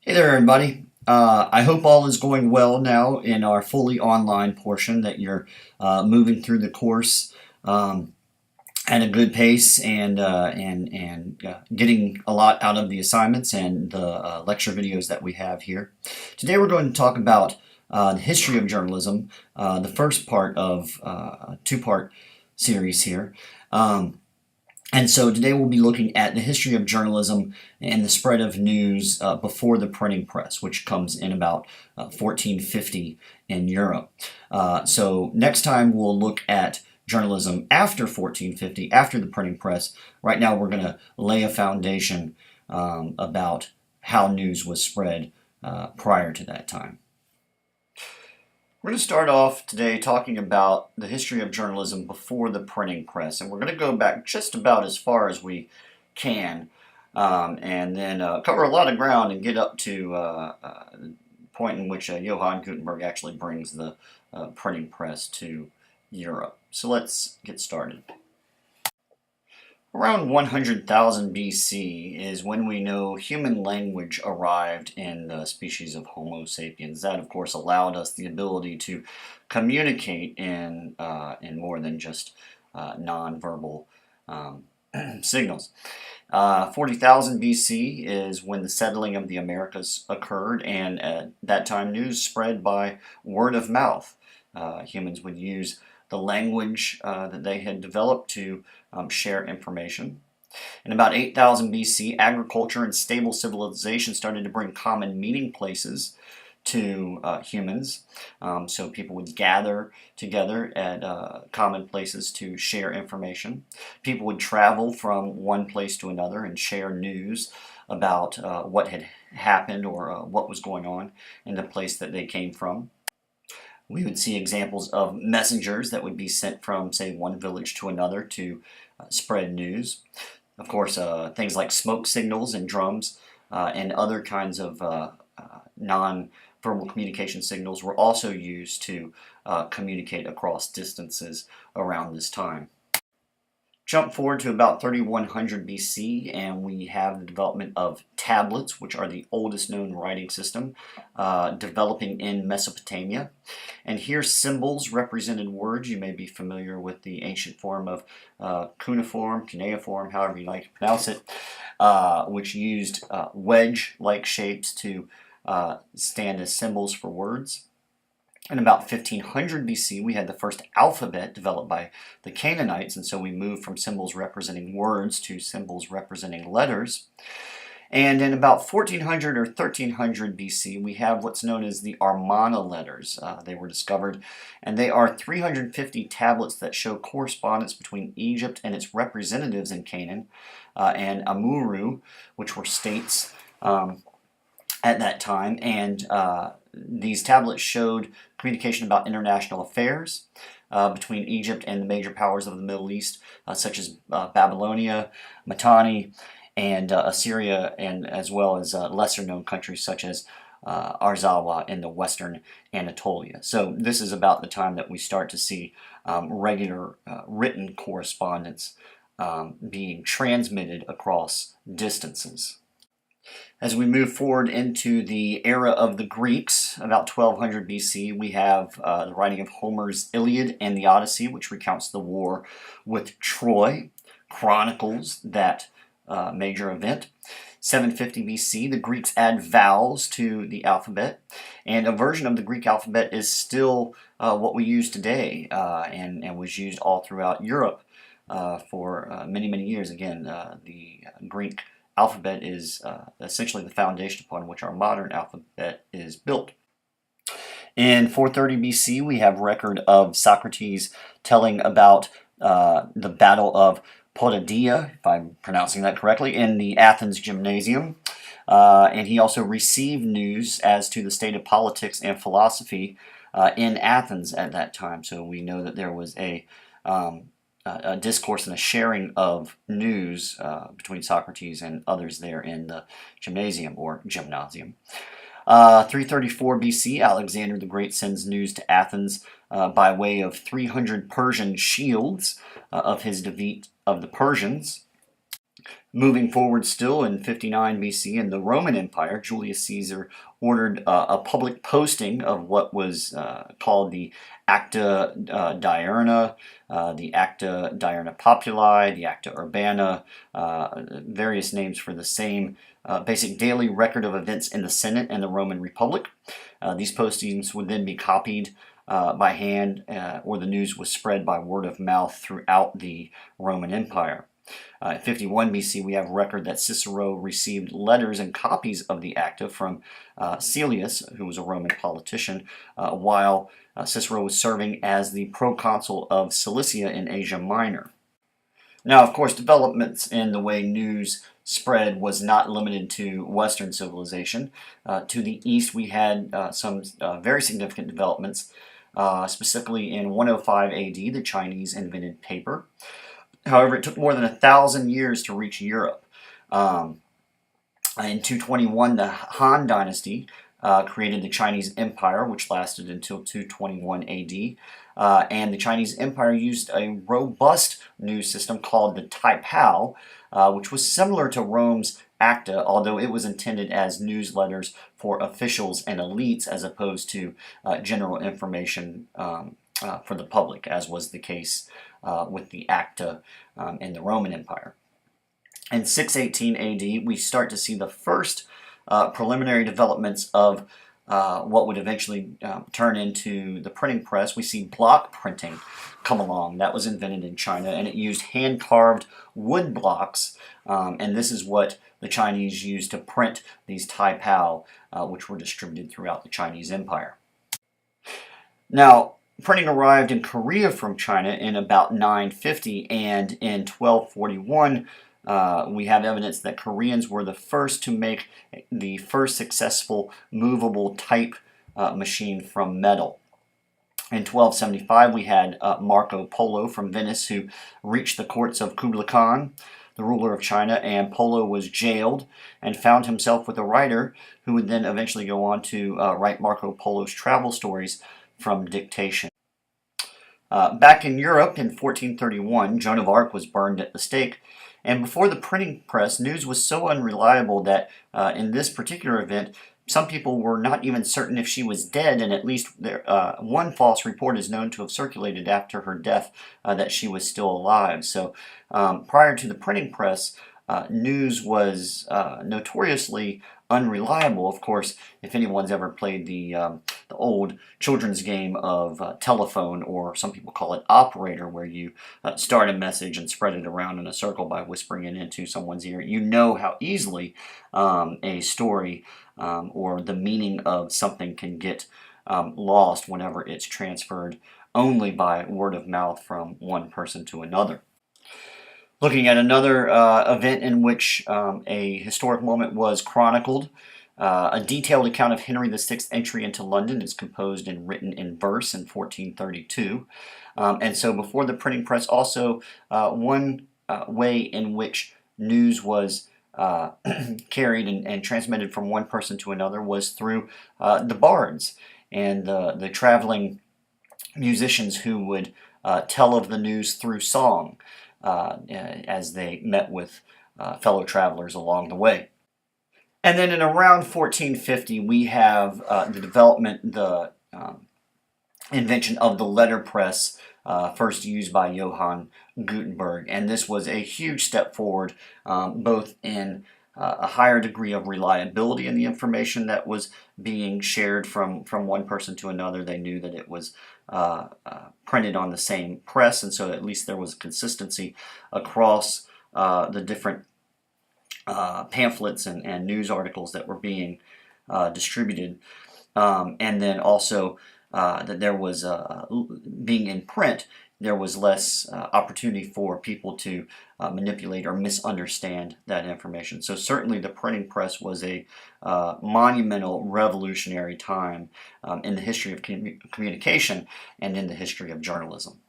Hey there, everybody. I hope all is going well now in our fully online portion, that you're moving through the course at a good pace and getting a lot out of the assignments and the lecture videos that we have here. Today we're going to talk about the history of journalism, the first part of a two-part series here. And so today we'll be looking at the history of journalism and the spread of news before the printing press, which comes in about 1450 in Europe. So next time we'll look at journalism after 1450, after the printing press. Right now we're going to lay a foundation about how news was spread prior to that time. We're going to start off today talking about the history of journalism before the printing press, and we're going to go back just about as far as we can, and then cover a lot of ground and get up to the point in which Johann Gutenberg actually brings the printing press to Europe. So let's get started. Around 100,000 BC is when we know human language arrived in the species of Homo sapiens. That, of course, allowed us the ability to communicate in more than just nonverbal signals. 40,000 BC is when the settling of the Americas occurred, and at that time news spread by word of mouth. Humans would use the language that they had developed to share information. In about 8,000 BC, agriculture and stable civilization started to bring common meeting places to humans. So people would gather together at common places to share information. People would travel from one place to another and share news about what had happened or what was going on in the place that they came from. We would see examples of messengers that would be sent from, say, one village to another to spread news. Of course, things like smoke signals and drums and other kinds of non-verbal communication signals were also used to communicate across distances around this time. Jump forward to about 3100 BC, and we have the development of tablets, which are the oldest known writing system, developing in Mesopotamia. And here symbols represented words. You may be familiar with the ancient form of cuneiform, however you like to pronounce it, which used wedge-like shapes to stand as symbols for words. In about 1500 BC, we had the first alphabet developed by the Canaanites, and so we moved from symbols representing words to symbols representing letters. And in about 1400 or 1300 BC, we have what's known as the Amarna letters. They were discovered, and they are 350 tablets that show correspondence between Egypt and its representatives in Canaan, and Amuru, which were states at that time, and these tablets showed communication about international affairs between Egypt and the major powers of the Middle East, such as Babylonia, Mitanni, and Assyria, and as well as lesser-known countries such as Arzawa in the western Anatolia. So this is about the time that we start to see regular written correspondence being transmitted across distances. As we move forward into the era of the Greeks, about 1200 BC, we have the writing of Homer's Iliad and the Odyssey, which recounts the war with Troy, chronicles that major event. 750 BC, the Greeks add vowels to the alphabet, and a version of the Greek alphabet is still what we use today and was used all throughout Europe for many, many years. Again, the Greek alphabet is essentially the foundation upon which our modern alphabet is built. In 430 BC, we have record of Socrates telling about the Battle of Potidaea, if I'm pronouncing that correctly, in the Athens Gymnasium. And he also received news as to the state of politics and philosophy in Athens at that time. So we know that there was a discourse and a sharing of news between Socrates and others there in the gymnasium or gymnasium. 334 BC, Alexander the Great sends news to Athens by way of 300 Persian shields of his defeat of the Persians. Moving forward still in 59 BC in the Roman Empire, Julius Caesar ordered a public posting of what was called the Acta Diurna, the Acta Diurna Populi, the Acta Urbana, various names for the same basic daily record of events in the Senate and the Roman Republic. These postings would then be copied by hand, or the news was spread by word of mouth throughout the Roman Empire. In 51 BC, we have record that Cicero received letters and copies of the Acta from Caelius, who was a Roman politician, while Cicero was serving as the proconsul of Cilicia in Asia Minor. Now, of course, developments in the way news spread was not limited to Western civilization. To the east, we had some very significant developments. Specifically in 105 AD, the Chinese invented paper. However, it took more than 1,000 years to reach Europe. In 221, the Han Dynasty created the Chinese Empire, which lasted until 221 AD. And the Chinese Empire used a robust news system called the Taipao, which was similar to Rome's Acta, although it was intended as newsletters for officials and elites as opposed to general information for the public, as was the case with the Acta in the Roman Empire. In 618 AD, we start to see the first preliminary developments of what would eventually turn into the printing press. We see block printing come along. That was invented in China, and it used hand-carved wood blocks, and this is what the Chinese used to print these Taipao, which were distributed throughout the Chinese Empire. Now, printing arrived in Korea from China in about 950, and in 1241, we have evidence that Koreans were the first to make the first successful movable type machine from metal. In 1275, we had Marco Polo from Venice, who reached the courts of Kublai Khan, the ruler of China, and Polo was jailed and found himself with a writer who would then eventually go on to write Marco Polo's travel stories from dictation. Back in Europe in 1431, Joan of Arc was burned at the stake, and before the printing press, news was so unreliable that in this particular event, some people were not even certain if she was dead, and at least one false report is known to have circulated after her death that she was still alive. So prior to the printing press, news was notoriously unreliable. Of course, if anyone's ever played the old children's game of telephone, or some people call it operator, where you start a message and spread it around in a circle by whispering it into someone's ear, you know how easily a story or the meaning of something can get lost whenever it's transferred only by word of mouth from one person to another. Looking at another event in which a historic moment was chronicled, a detailed account of Henry VI's entry into London is composed and written in verse in 1432. And so before the printing press, also one way in which news was carried and transmitted from one person to another was through the bards and the traveling musicians who would tell of the news through song as they met with fellow travelers along the way. And then in around 1450, we have the development, the invention of the letterpress, first used by Johann Gutenberg. And this was a huge step forward, both in a higher degree of reliability in the information that was being shared from one person to another. They knew that it was printed on the same press, and so at least there was consistency across the different pamphlets and news articles that were being distributed. And then also that there was, being in print, there was less opportunity for people to manipulate or misunderstand that information. So certainly the printing press was a monumental, revolutionary time in the history of communication and in the history of journalism.